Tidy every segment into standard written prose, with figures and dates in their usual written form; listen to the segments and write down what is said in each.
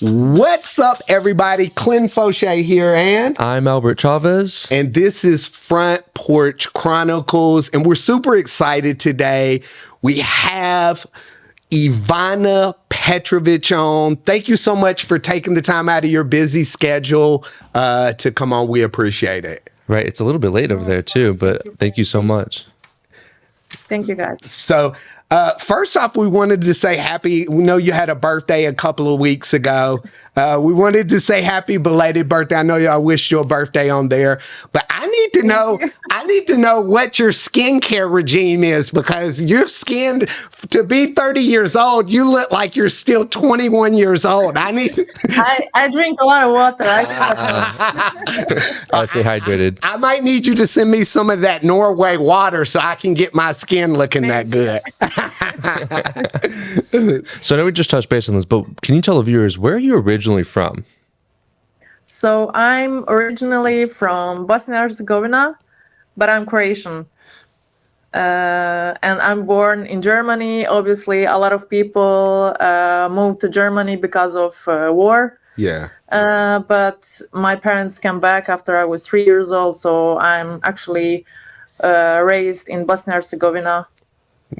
What's up, everybody? Clinton Foshee here, and I'm Albert Chavez. And this is Front Porch Chronicles, and we're super excited today. We have Ivana Petrovic on. Thank you so much for taking the time out of your busy schedule to come on. We appreciate it. Right. It's a little bit late over there, too, but thank you so much. Thank you, guys. So, first off, we wanted to say we know you had a birthday a couple of weeks ago. We wanted to say happy belated birthday. I know y'all wished you a birthday on there, but I need to know what your skincare regime is, because your skin, to be 30 years old, you look like you're still 21 years old. I drink a lot of water. I stay hydrated. I might need you to send me some of that Norway water so I can get my skin looking that good. So I know we just touched base on this, but can you tell the viewers, where are you originally from? So I'm originally from Bosnia and Herzegovina, but I'm Croatian. And I'm born in Germany. Obviously, a lot of people moved to Germany because of war. Yeah. But my parents came back after I was 3 years old. So I'm actually raised in Bosnia and Herzegovina.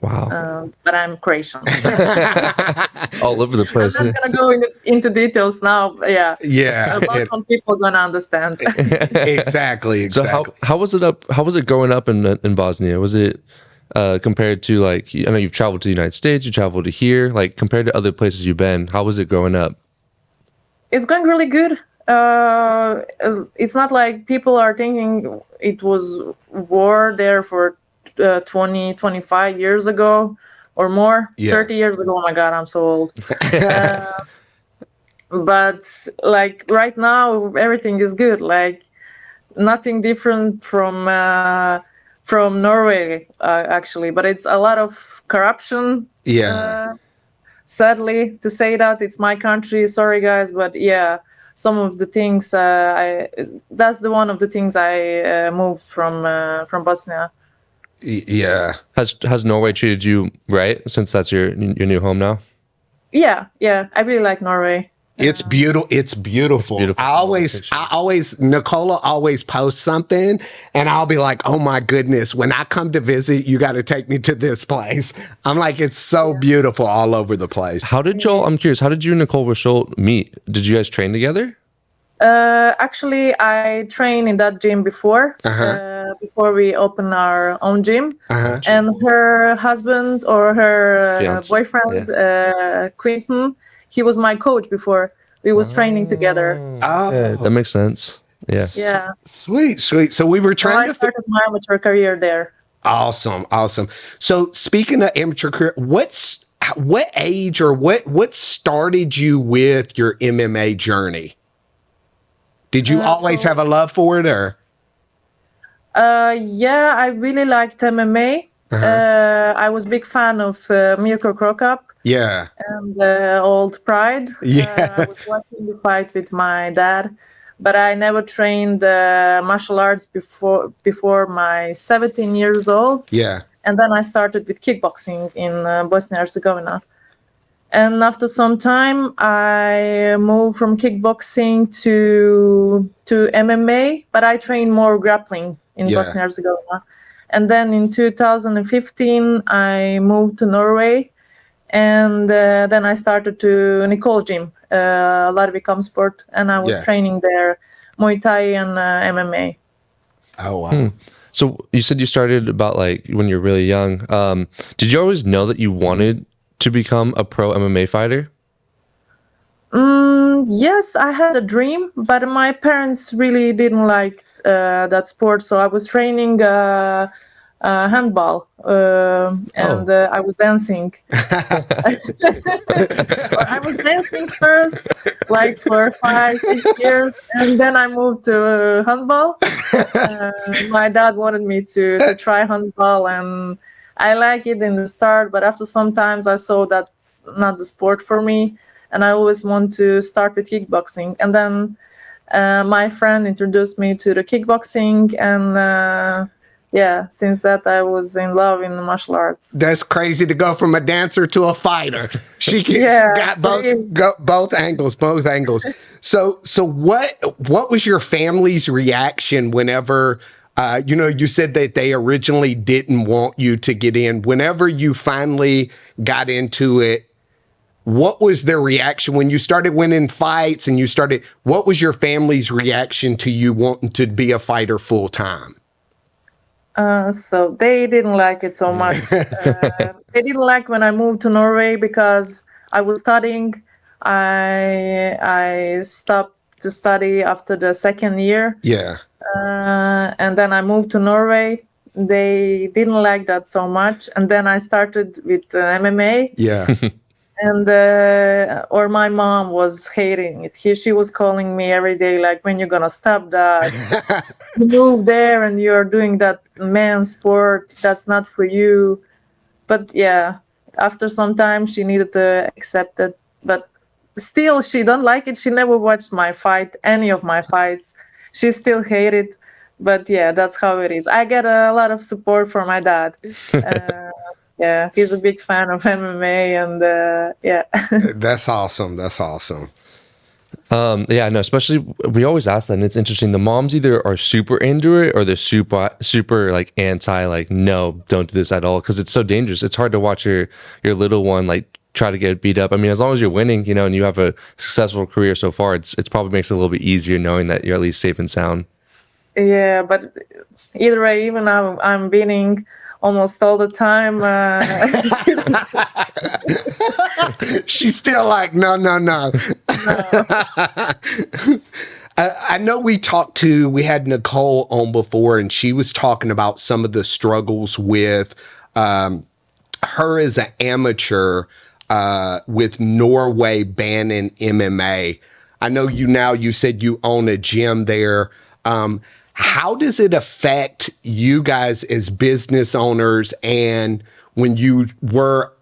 Wow. But I'm Croatian. All over the place. I'm not going to go into details now. Yeah. Some people are going to understand. Exactly. So how was it growing up in Bosnia? Was it compared to, like, I know you've traveled to the United States, you traveled to here, like, compared to other places you've been, how was it growing up? It's going really good. It's not like people are thinking it was war there for 20, 25 years ago or more. 30 years ago. Oh my God, I'm so old. But like right now, everything is good. Like nothing different from Norway, actually. But it's a lot of corruption. Yeah. Sadly, to say that, it's my country. Sorry, guys, but yeah, some of the things that's one of the things I moved from Bosnia. Yeah. Has Norway treated you right, since that's your new home now? Yeah. I really like Norway. It's beautiful. It's beautiful. Nicola always posts something and I'll be like, oh my goodness, when I come to visit, you got to take me to this place. I'm like, it's so beautiful all over the place. I'm curious, how did you and Nicole Rochelle meet? Did you guys train together? Actually, I trained in that gym before we opened our own gym. And her husband or her boyfriend, Clinton, he was my coach before. We was training together. Oh, yeah, that makes sense. Yeah. Yeah. Sweet. So we were trying I started my amateur career there. Awesome. So speaking of amateur career, what age or what started you with your MMA journey? Did you always have a love for it, or? Yeah, I really liked MMA. I was a big fan of Mirko Krokop. Yeah. And Old Pride. Yeah. I was watching the fight with my dad, but I never trained martial arts before my 17 years old. Yeah. And then I started with kickboxing in Bosnia and Herzegovina. And after some time, I moved from kickboxing to MMA, but I trained more grappling in Bosnia and Herzegovina. And then in 2015, I moved to Norway. And then I started to Nicole's gym, Larvik Kampsport, and I was training there, Muay Thai and MMA. Oh, wow. So you said you started about like when you're really young. Did you always know that you wanted to become a pro MMA fighter? Yes, I had a dream, but my parents really didn't like that sport. So I was training handball and I was dancing. I was dancing first, like for 5-6 years, and then I moved to handball. My dad wanted me to try handball, and I like it in the start, but after sometimes I saw that's not the sport for me, and I always want to start with kickboxing. And then my friend introduced me to the kickboxing, and yeah, since that I was in love in martial arts. That's crazy to go from a dancer to a fighter. She Yeah, got please. both angles. So what was your family's reaction whenever you said that they originally didn't want you to get in. Whenever you finally got into it, what was their reaction when you started winning fights and what was your family's reaction to you wanting to be a fighter full time? So they didn't like it so much. They didn't like when I moved to Norway because I was studying. I stopped to study after the second year. Yeah. And then I moved to Norway. They didn't like that so much. And then I started with MMA. Yeah. And or my mom was hating it. She was calling me every day, like, when you're gonna stop that? You move there and you're doing that man's sport. That's not for you. But yeah, after some time, she needed to accept it. But still, she don't like it. She never watched any of my fights. She still hated it. But yeah, that's how it is. I get a lot of support from my dad. Yeah, he's a big fan of MMA, and yeah. That's awesome. That's awesome. Yeah, no, especially we always ask that, and it's interesting. The moms either are super into it or they're super like anti, like, no, don't do this at all, because it's so dangerous. It's hard to watch your little one like try to get beat up. I mean, as long as you're winning, and you have a successful career so far, it's probably makes it a little bit easier knowing that you're at least safe and sound. Yeah, but either way, even now I'm winning almost all the time. She's still like, no. I know we had Nicole on before, and she was talking about some of the struggles with her as an amateur with Norway banning MMA. I know you said you own a gym there. How does it affect you guys as business owners, and when you were,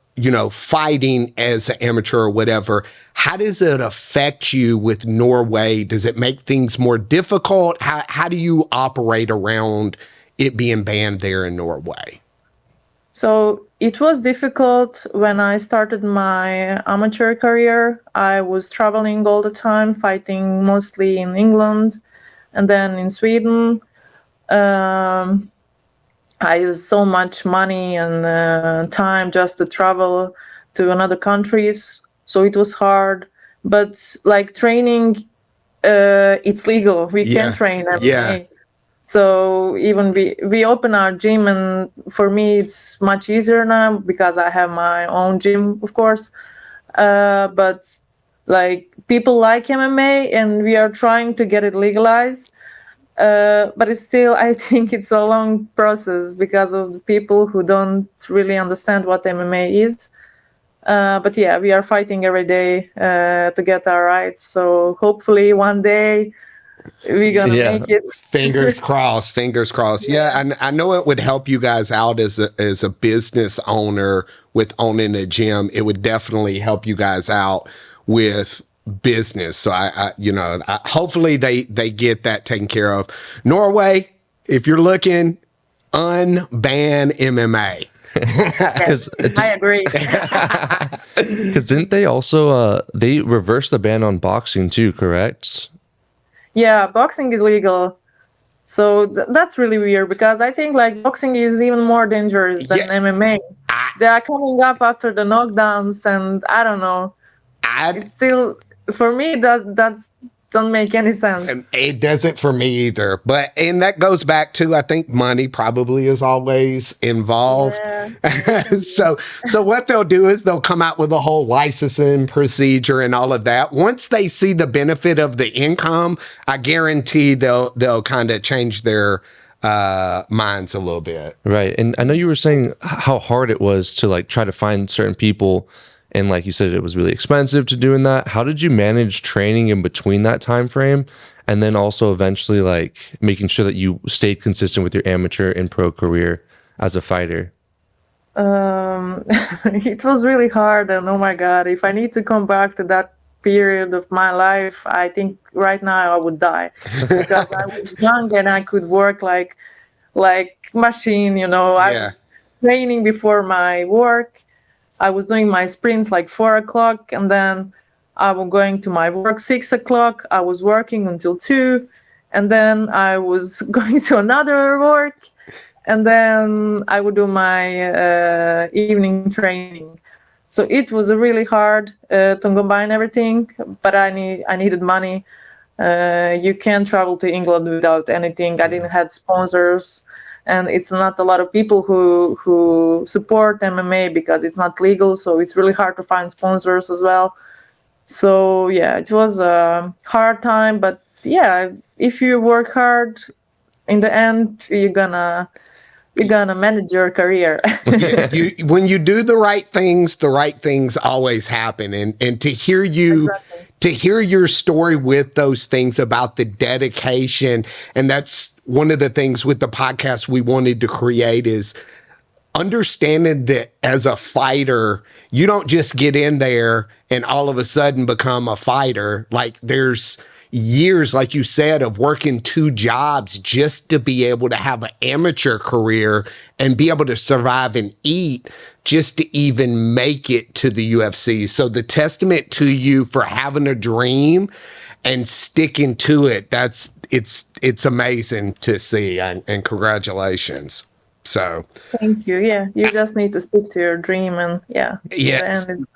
fighting as an amateur or whatever, how does it affect you with Norway? Does it make things more difficult? How do you operate around it being banned there in Norway? So it was difficult when I started my amateur career. I was traveling all the time, fighting mostly in England and then in Sweden. I used so much money and time just to travel to another countries, so it was hard. But like training, it's legal. We can train MMA. Yeah. So even we open our gym, and for me it's much easier now because I have my own gym, of course. But like people like MMA, and we are trying to get it legalized. But it's still, I think it's a long process because of the people who don't really understand what MMA is. But yeah, we are fighting every day to get our rights. So hopefully one day we're gonna make it. Fingers crossed. Fingers crossed. Yeah, I know it would help you guys out as a business owner with owning a gym. It would definitely help you guys out with business. So I hopefully they get that taken care of. Norway, if you're looking, unban MMA. Yes, I agree. Because didn't they also they reversed the ban on boxing too, correct? Yeah, boxing is legal. So that's really weird because I think like boxing is even more dangerous than MMA. They are coming up after the knockdowns, and I don't know. It's still, for me, that's don't make any sense. It doesn't for me either. And that goes back to, I think money probably is always involved. Yeah. So what they'll do is they'll come out with a whole licensing procedure and all of that. Once they see the benefit of the income, I guarantee they'll kind of change their minds a little bit. Right. And I know you were saying how hard it was to like try to find certain people. And like you said, it was really expensive to doing that. How did you manage training in between that time frame? And then also eventually like making sure that you stayed consistent with your amateur and pro career as a fighter? It was really hard. And oh my God, if I need to come back to that period of my life, I think right now I would die because I was young and I could work like like machine, I Yeah. was training before my work. I was doing my sprints like 4 o'clock, and then I was going to my work 6 o'clock. I was working until 2, and then I was going to another work, and then I would do my evening training. So it was really hard to combine everything, but I needed money. You can't travel to England without anything. I didn't have sponsors, and it's not a lot of people who support MMA because it's not legal. So it's really hard to find sponsors as well. So yeah, it was a hard time, but yeah, if you work hard, in the end, you're gonna manage your career. When you do the right things always happen. And to hear you, Exactly. to hear your story with those things about the dedication, and that's one of the things with the podcast we wanted to create is understanding that as a fighter, you don't just get in there and all of a sudden become a fighter. Like there's years, like you said, of working 2 jobs just to be able to have an amateur career and be able to survive and eat just to even make it to the UFC. So the testament to you for having a dream and sticking to it, it's amazing to see, and congratulations. So Thank you. Yeah, you just need to stick to your dream, and yeah, yes. then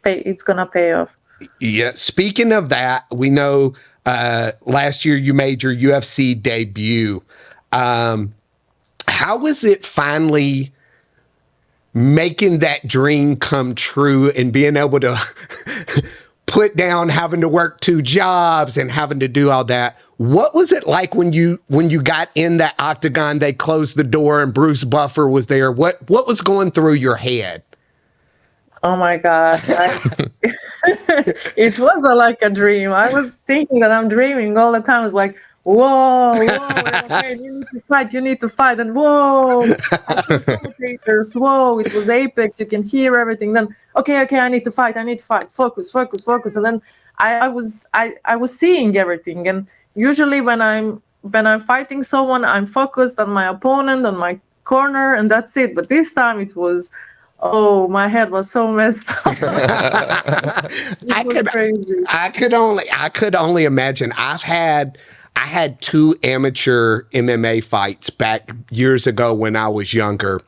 it's gonna pay off. Yeah. Speaking of that, we know last year you made your UFC debut. How was it finally making that dream come true and being able to put down having to work 2 jobs and having to do all that? What was it like when you got in that octagon, they closed the door and Bruce Buffer was there? What was going through your head? Oh my God. It was like a dream. I was thinking that I'm dreaming all the time. I was like, whoa, okay, you need to fight. And whoa, I see commentators, whoa, it was Apex, you can hear everything. Then, okay, I need to fight. Focus. And then I was seeing everything. And usually when I'm fighting someone, I'm focused on my opponent, on my corner, and that's it. But this time it was, oh, my head was so messed up. Crazy. I could only imagine. I had 2 amateur MMA fights back years ago when I was younger.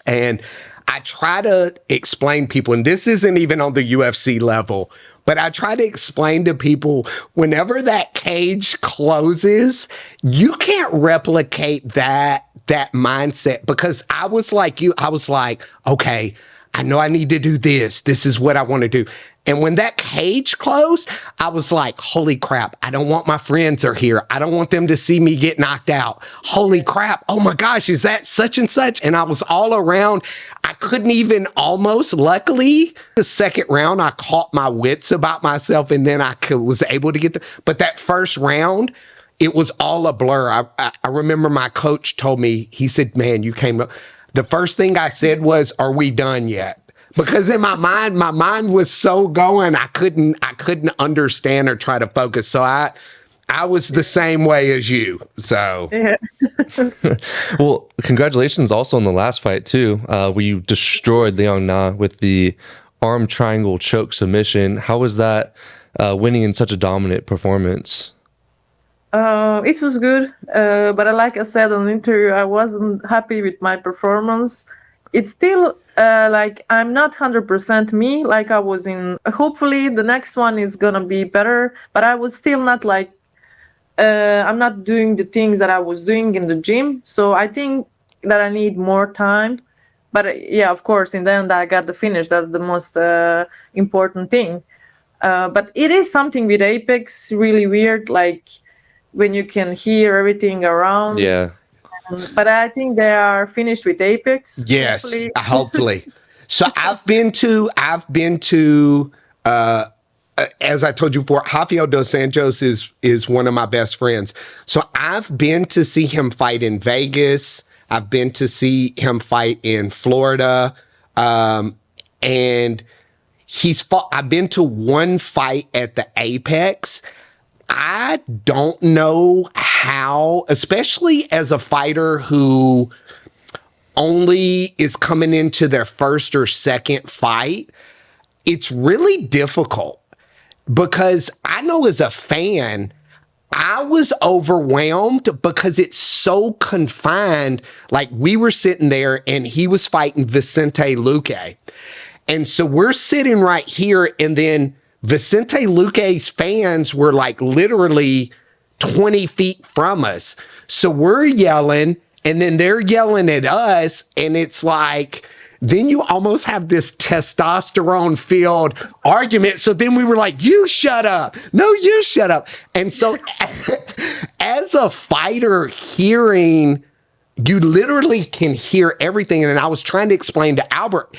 And I try to explain people, and this isn't even on the UFC level, but I try to explain to people whenever that cage closes, you can't replicate that mindset, because I was like you. I was like, okay, I know I need to do this. This is what I want to do. And when that cage closed, I was like, holy crap, I don't want my friends are here. I don't want them to see me get knocked out. Holy crap. Oh my gosh, is that such and such? And I was all around. I couldn't even luckily, the second round, I caught my wits about myself, and then was able to get but that first round, it was all a blur. I remember my coach told me, he said, man, you came up. The first thing I said was, are we done yet? Because in my mind was so going, I couldn't understand or try to focus. So I was the same way as you. So Yeah. Well, congratulations also on the last fight too, where you destroyed Liang Na with the arm triangle choke submission. How was that winning in such a dominant performance? It was good, but like I said on the interview, I wasn't happy with my performance. It's still like I'm not 100% me like I was in. Hopefully the next one is gonna be better, but I was still not like I'm not doing the things that I was doing in the gym. So I think that I need more time. But yeah, of course, in the end I got the finish. That's the most important thing. But it is something with Apex really weird, like when you can hear everything around. Yeah. But I think they are finished with Apex. yes, Hopefully. hopefully. So I've been to as I told you before, Rafael dos Anjos is one of my best friends. So I've been to see him fight in Vegas. I've been to see him fight in Florida. And he's fought. I've been to one fight at the Apex. I don't know how, especially as a fighter who only is coming into their first or second fight, it's really difficult because I know as a fan, I was overwhelmed because it's so confined. Like we were sitting there and he was fighting Vicente Luque. And so we're sitting right here, and then Vicente Luque's fans were like literally 20 feet from us. So we're yelling, and then they're yelling at us, and it's like, then you almost have this testosterone filled argument. So then we were like, you shut up. No, you shut up. And so as a fighter, hearing, you literally can hear everything. And I was trying to explain to Albert,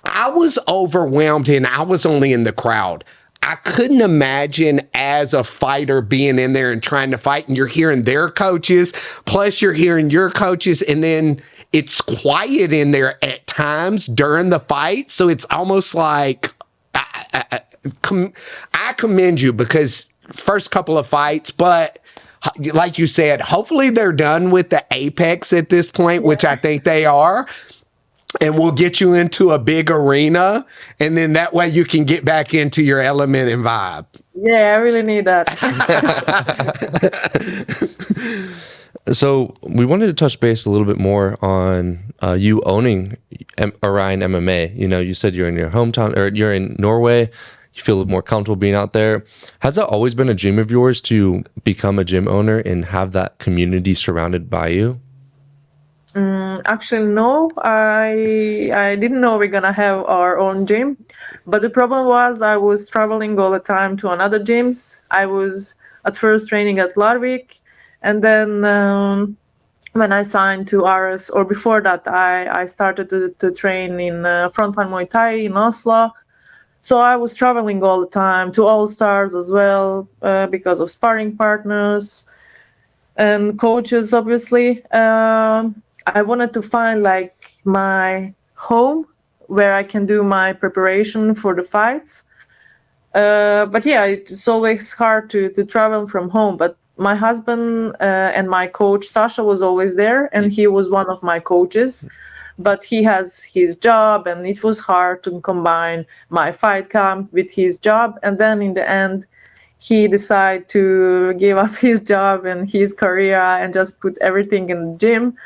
I was overwhelmed and I was only in the crowd. I couldn't imagine as a fighter being in there and trying to fight, and you're hearing their coaches, plus you're hearing your coaches, and then it's quiet in there at times during the fight. So it's almost like I commend you because first couple of fights, but like you said, hopefully they're done with the apex at this point, which I think they are. And we'll get you into a big arena, and then that way you can get back into your element and vibe. Yeah, I really need that. So we wanted to touch base a little bit more on you owning Orion MMA. You know, you said you're in your hometown, or you're in Norway. You feel more comfortable being out there. Has that always been a dream of yours to become a gym owner and have that community surrounded by you? Actually, no. I didn't know we're gonna have our own gym, but the problem was I was traveling all the time to another gyms. I was at first training at Larvik, and then when I signed to RS, or before that, I started to train in Frontline Muay Thai in Oslo. So I was traveling all the time to All Stars as well because of sparring partners and coaches, obviously. I wanted to find like my home where I can do my preparation for the fights. But yeah, it's always hard to travel from home. But my husband and my coach, Sasha, was always there, and he was one of my coaches. But he has his job, and it was hard to combine my fight camp with his job. And then in the end, he decided to give up his job and his career and just put everything in the gym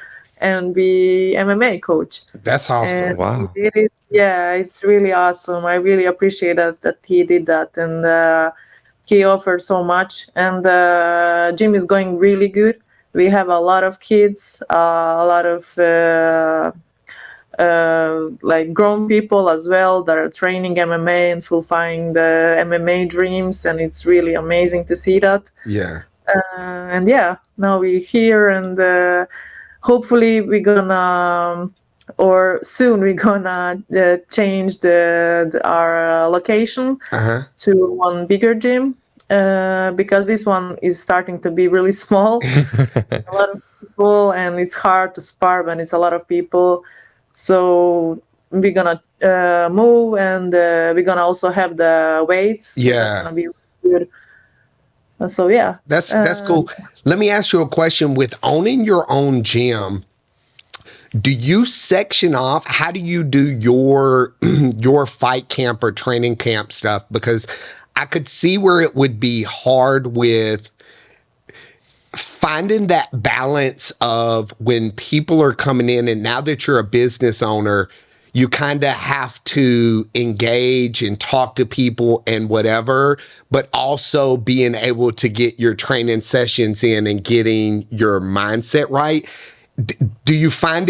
and be MMA coach. That's awesome. And Wow. yeah, it's really awesome. I really appreciate that he did that, and he offered so much. And the gym is going really good. We have a lot of kids, a lot of like grown people as well that are training MMA and fulfilling the MMA dreams, and it's really amazing to see that. Yeah. And yeah, now we're here, and hopefully we're gonna, or soon we're gonna change our location to one bigger gym, because this one is starting to be really small. It's a lot of people, and it's hard to spar when it's a lot of people. So we're gonna move, and we're gonna also have the weights. So that's gonna be good. So yeah, that's cool. Let me ask you a question. With owning your own gym, do you section off? How do you do your fight camp or training camp stuff? Because I could see where it would be hard with finding that balance of when people are coming in, and now that you're a business owner, you kind of have to engage and talk to people and whatever, but also being able to get your training sessions in and getting your mindset right. Do you find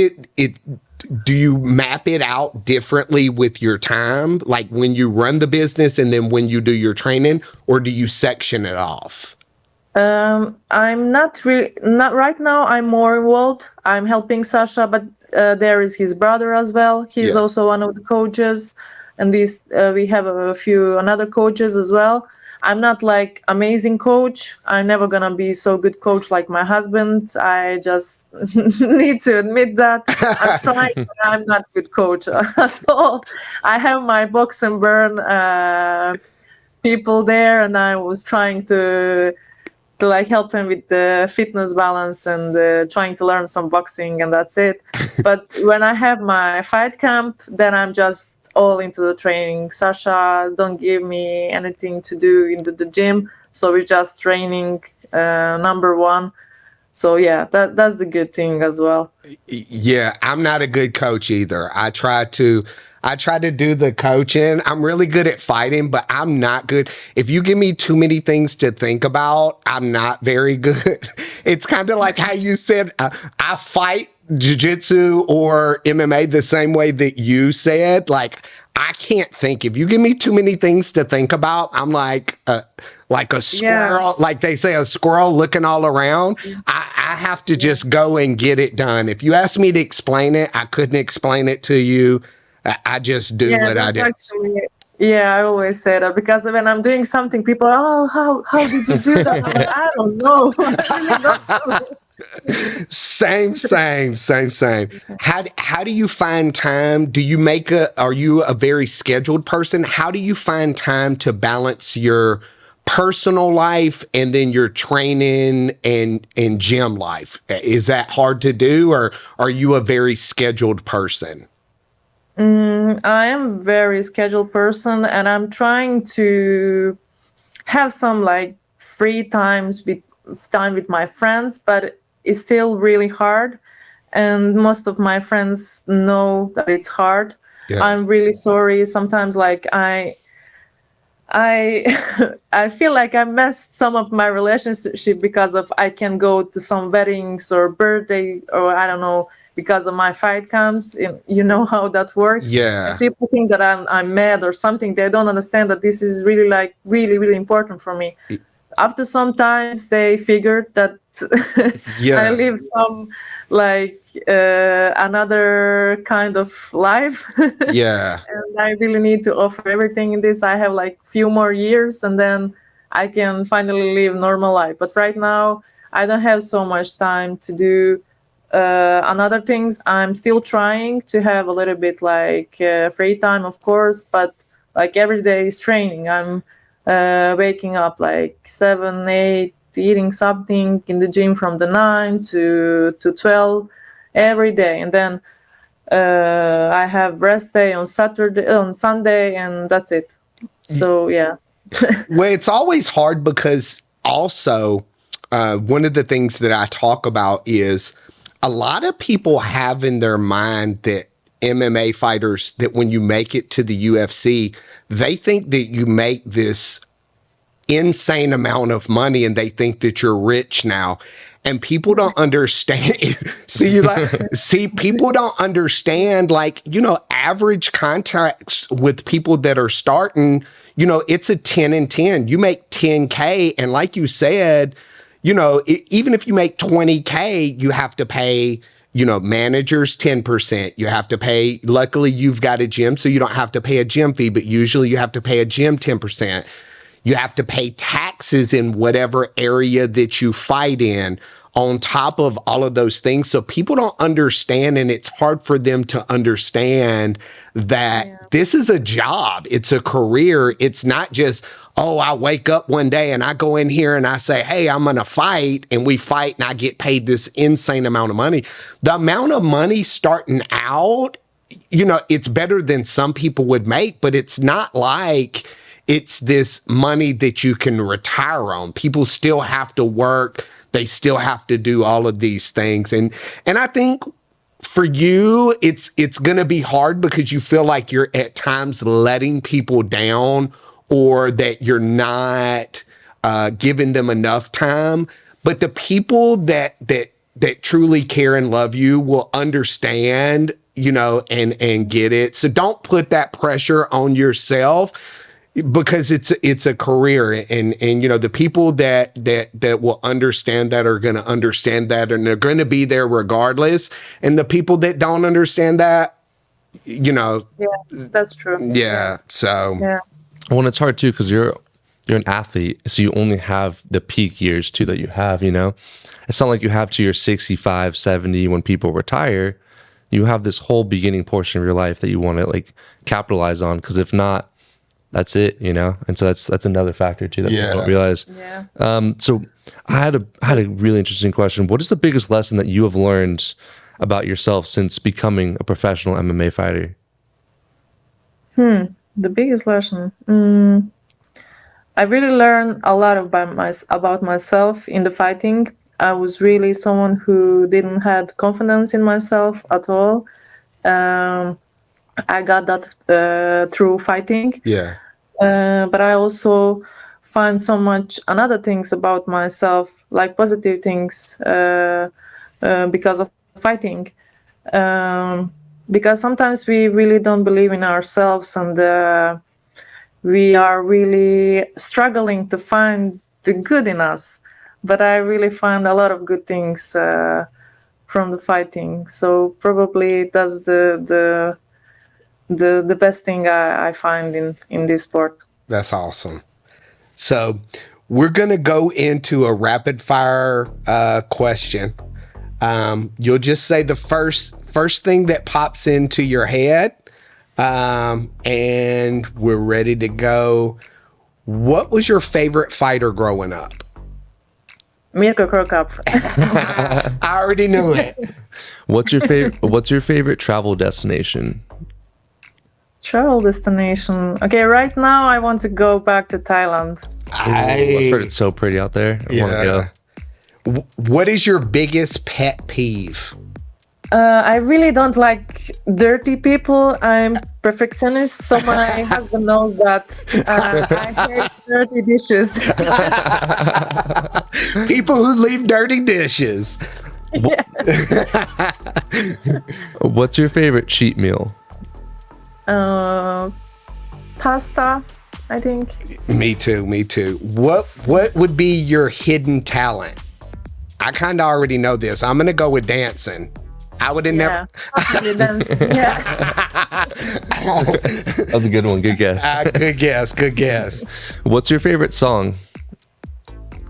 do you map it out differently with your time, like when you run the business and then when you do your training, or do you section it off? I'm not right now. I'm more involved. I'm helping Sasha, but there is his brother as well. He's also one of the coaches, and we have a few another coaches as well. I'm not like amazing coach. I'm never gonna be so good coach like my husband. I just need to admit that. I'm trying, but I'm not good coach at all. I have my box and burn people there, and I was trying to like help him with the fitness balance and trying to learn some boxing, and that's it. But when I have my fight camp, then I'm just all into the training. Sasha don't give me anything to do in the gym, so we're just training number one. So yeah, that's the good thing as well. Yeah, I'm not a good coach either. I try to do the coaching. I'm really good at fighting, but I'm not good. If you give me too many things to think about, I'm not very good. It's kind of like how you said, I fight jiu-jitsu or MMA the same way that you said. Like, I can't think. If you give me too many things to think about, I'm like a squirrel, like they say, a squirrel looking all around. I have to just go and get it done. If you ask me to explain it, I couldn't explain it to you. I just do what I do. Actually, yeah, I always say that because when I'm doing something, people are, oh, how did you do that? I'm like, I don't know. I really don't know. Same. How do you find time? Are you a very scheduled person? How do you find time to balance your personal life and then your training and gym life? Is that hard to do, or are you a very scheduled person? I am a very scheduled person, and I'm trying to have some like free time with my friends, but it's still really hard. And most of my friends know that it's hard. Yeah. I'm really sorry. Sometimes like I feel like I messed some of my relationship because of I can go to some weddings or birthday or I don't know, because of my fight camps. You know how that works. Yeah. And people think that I'm mad or something. They don't understand that this is really like really important for me. After some times they figured that I live some like another kind of life. Yeah. And I really need to offer everything in this. I have like few more years and then I can finally live normal life. But right now I don't have so much time to do another things. I'm still trying to have a little bit like free time, of course, but like every day is training. I'm waking up like 7, 8, eating something in the gym from the 9 to 12 every day, and then I have rest day on Sunday, and that's it. So yeah. Well, it's always hard because also one of the things that I talk about is a lot of people have in their mind that MMA fighters, that when you make it to the UFC, they think that you make this insane amount of money and they think that you're rich now. And people don't understand. People don't understand, like, average contracts with people that are starting, it's a 10 and 10. You make 10K. And like you said, even if you make 20K, you have to pay, managers 10%. You have to pay, luckily you've got a gym, so you don't have to pay a gym fee, but usually you have to pay a gym 10%. You have to pay taxes in whatever area that you fight in on top of all of those things. So people don't understand, and it's hard for them to understand that this is a job. It's a career. It's not just, oh, I wake up one day and I go in here and I say, hey, I'm going to fight, and we fight and I get paid this insane amount of money. The amount of money starting out, it's better than some people would make, but it's not like it's this money that you can retire on. People still have to work. They still have to do all of these things. And I think for you, it's going to be hard because you feel like you're at times letting people down, or that you're not giving them enough time. But the people that truly care and love you will understand, and get it. So don't put that pressure on yourself, because it's a career, and the people that will understand that are going to understand that, and they're going to be there regardless. And the people that don't understand that, yeah, that's true. Yeah. So yeah. Well, and it's hard too, because you're an athlete, so you only have the peak years too that you have. It's not like you have to your 65, 70 when people retire. You have this whole beginning portion of your life that you want to like capitalize on, because if not, that's it, you know? And so that's another factor too that people don't realize. Yeah. So I had a really interesting question. What is the biggest lesson that you have learned about yourself since becoming a professional MMA fighter? The biggest lesson. I really learned a lot about myself in the fighting. I was really someone who didn't have confidence in myself at all. I got that through fighting. Yeah. But I also find so much another things about myself, like positive things, because of fighting. Because sometimes we really don't believe in ourselves, and we are really struggling to find the good in us. But I really find a lot of good things from the fighting. So probably that's the best thing I find in this sport. That's awesome. So we're going to go into a rapid fire question. You'll just say the first thing that pops into your head, and we're ready to go. What was your favorite fighter growing up? Mirko Krokop. I already knew it. What's your favorite travel destination? Travel destination. Okay, right now I want to go back to Thailand. I've heard it's so pretty out there. I want to go. What is your biggest pet peeve? I really don't like dirty people. I'm perfectionist, so my husband knows that. I hate dirty dishes. People who leave dirty dishes. Yeah. What's your favorite cheat meal? Pasta, I think. Me too. What would be your hidden talent? I kind of already know this. I'm going to go with dancing. I would have never. Yeah. That was a good one. Good guess. Good guess. What's your favorite song?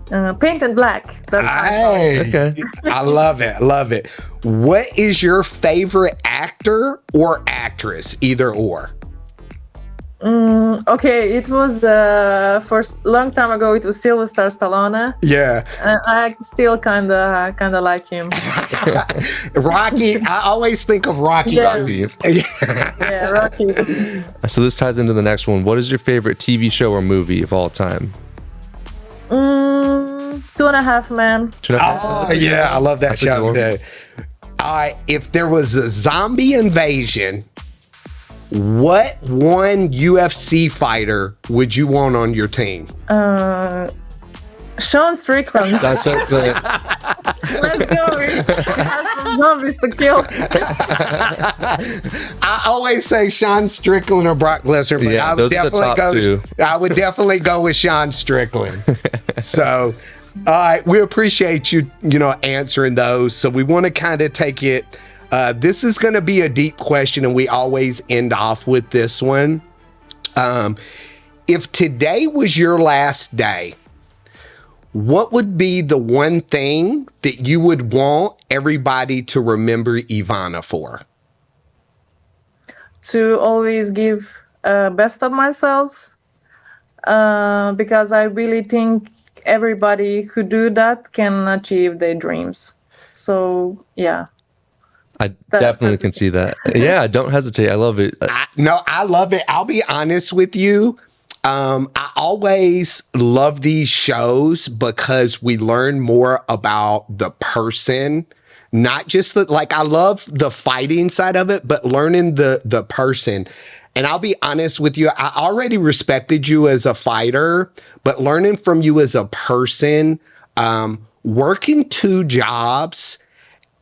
Paint and Black. That's my song. Okay. I love it. What is your favorite actor or actress? Either or. Okay, it was for a long time ago. It was Sylvester Stallone. Yeah. I still kind of like him. Rocky. I always think of Rocky. Yeah. Yeah, Rocky. So this ties into the next one. What is your favorite TV show or movie of all time? 2.5 Men. Oh yeah, I love that show too. All right, if there was a zombie invasion, what one UFC fighter would you want on your team? Sean Strickland. That's it. Let's go. We have some zombies to kill. I always say Sean Strickland or Brock Lesnar, but Yeah, I would those are the definitely top go. two. I would definitely go with Sean Strickland. So, all right, we appreciate you answering those. So we want to kind of take it. This is going to be a deep question, and we always end off with this one. If today was your last day, what would be the one thing that you would want everybody to remember Ivana for? To always give best of myself, because I really think everybody who do that can achieve their dreams. So yeah. I definitely can see that. Yeah, don't hesitate. I love it. I love it. I'll be honest with you. I always love these shows because we learn more about the person, not just I love the fighting side of it, but learning the person. And I'll be honest with you, I already respected you as a fighter, but learning from you as a person, working 2 jobs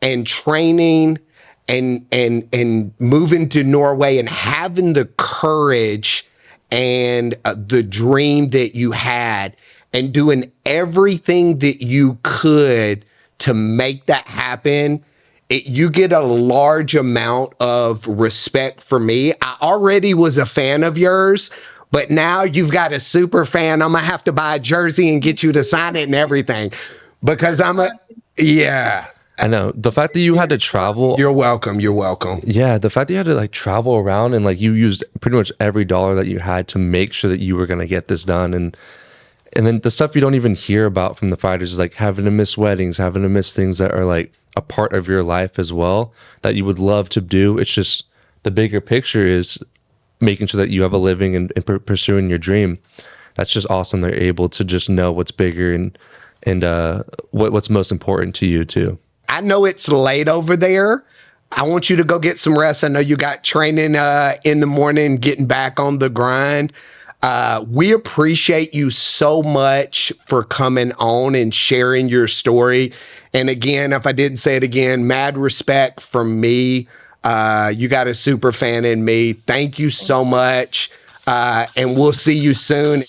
and training and moving to Norway and having the courage and the dream that you had and doing everything that you could to make that happen, you get a large amount of respect for me. I already was a fan of yours, but now you've got a super fan. I'm going to have to buy a jersey and get you to sign it and everything because yeah. I know the fact that you had to travel. You're welcome. You're welcome. Yeah, the fact that you had to like travel around and like you used pretty much every dollar that you had to make sure that you were gonna get this done, and then the stuff you don't even hear about from the fighters is like having to miss weddings, having to miss things that are like a part of your life as well that you would love to do. It's just the bigger picture is making sure that you have a living and pursuing your dream. That's just awesome. They're able to just know what's bigger and what's most important to you too. I know it's late over there. I want you to go get some rest. I know you got training in the morning, getting back on the grind. We appreciate you so much for coming on and sharing your story. And again, if I didn't say it again, mad respect from me. You got a super fan in me. Thank you so much. And we'll see you soon.